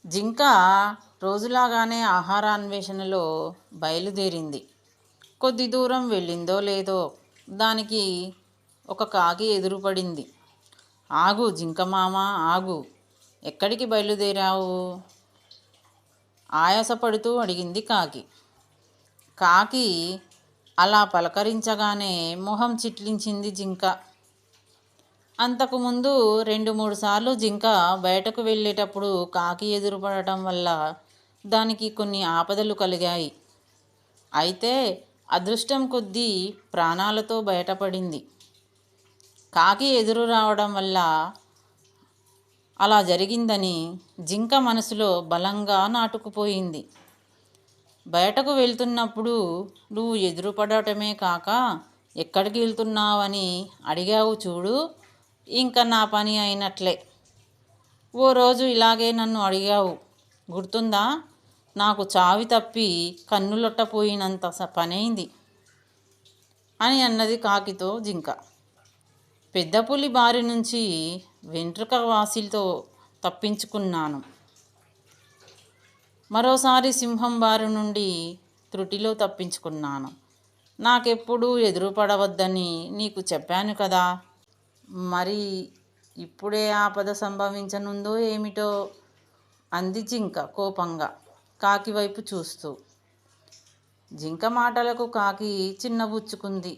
జింక రోజులాగానే ఆహారాన్వేషణలో బయలుదేరింది. కొద్ది దూరం వెళ్ళిందో లేదో దానికి ఒక కాకి ఎదురుపడింది. ఆగు జింక మామ, ఆగు, ఎక్కడికి బయలుదేరావు? ఆయాసపడుతూ అడిగింది కాకి. కాకి అలా పలకరించగానే మొహం చిట్లించింది జింక. అంతకుముందు 2-3 సార్లు జింక బయటకు వెళ్ళేటప్పుడు కాకి ఎదురుపడటం వల్ల దానికి కొన్ని ఆపదలు కలిగాయి. అయితే అదృష్టం కొద్దీ ప్రాణాలతో బయటపడింది. కాకి ఎదురు రావడం వల్ల అలా జరిగిందని జింక మనసులో బలంగా నాటుకుపోయింది. బయటకు వెళ్తున్నప్పుడు నువ్వు ఎదురుపడటమే కాక ఎక్కడికి వెళ్తున్నావని అడిగావు చూడు, ఇంకా నా పని అయినట్లే. ఓ రోజు ఇలాగే నన్ను అడిగావు, గుర్తుందా? నాకు చావి తప్పి కన్నులొట్టపోయినంత పనైంది అని అన్నది కాకితో జింక. పెద్ద పులి బారి నుంచి వెంట్రుక వాసితో తప్పించుకున్నాను. మరోసారి సింహం బారి నుండి త్రుటిలో తప్పించుకున్నాను. నాకెప్పుడూ ఎదురుపడవద్దని నీకు చెప్పాను కదా. మరి ఇప్పుడే ఆపద సంభవించనుందో ఏమిటో అంది జింక కోపంగా కాకి వైపు చూస్తూ. జింక మాటలకు కాకి చిన్నబుచ్చుకుంది.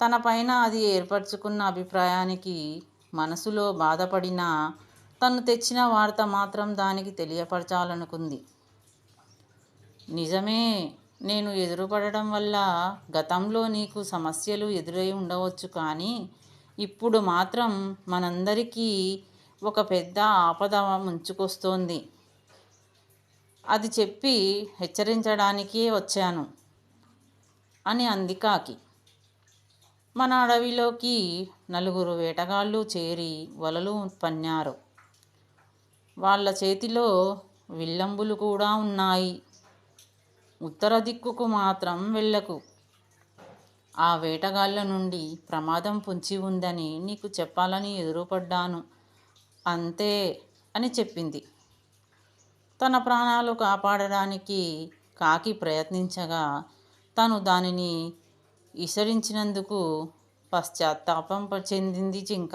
తన పైన అది ఏర్పరచుకున్న అభిప్రాయానికి మనసులో బాధపడినా తను తెచ్చిన వార్త మాత్రం దానికి తెలియపరచాలనుకుంది. నిజమే, నేను ఎదురుపడటం వల్ల గతంలో నీకు సమస్యలు ఎదురై ఉండవచ్చు, కానీ ఇప్పుడు మాత్రం మనందరికీ ఒక పెద్ద ఆపద ముంచుకొస్తోంది. అది చెప్పి హెచ్చరించడానికే వచ్చాను అని అంది కాకి. మన అడవిలోకి 4 వేటగాళ్ళు చేరి వలలు పన్నారు. వాళ్ళ చేతిలో విల్లంబులు కూడా ఉన్నాయి. ఉత్తర దిక్కుకు మాత్రం వెళ్ళకు. ఆ వేటగాళ్ళ నుండి ప్రమాదం పొంచి ఉందని నీకు చెప్పాలని ఎదురుపడ్డాను అంతే అని చెప్పింది. తన ప్రాణాలు కాపాడడానికి కాకి ప్రయత్నించగా తను దానిని విసరించినందుకు పశ్చాత్తాపం చెందింది జింక.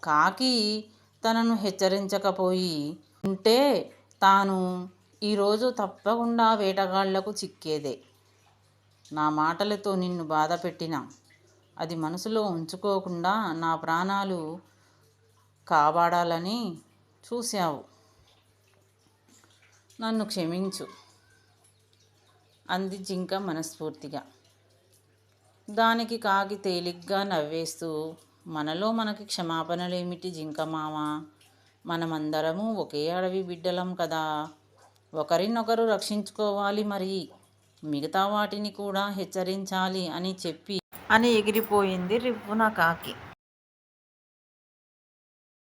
కాకి తనను హెచ్చరించకపోయి ఉంటే తాను ఈరోజు తప్పకుండా వేటగాళ్లకు చిక్కేదే. నా మాటలతో నిన్ను బాధ పెట్టినా అది మనసులో ఉంచుకోకుండా నా ప్రాణాలు కాపాడాలని చూశావు. నన్ను క్షమించు అంది జింక మనస్ఫూర్తిగా. దానికి కాకి తేలిగ్గా నవ్వేస్తూ, మనలో మనకి క్షమాపణలేమిటి జింక మామ, మనమందరము ఒకే అడవి బిడ్డలం కదా, ఒకరినొకరు రక్షించుకోవాలి, మరి మిగతా వాటిని కూడా హెచ్చరించాలి అని చెప్పి ఎగిరిపోయింది రివ్వున కాకి.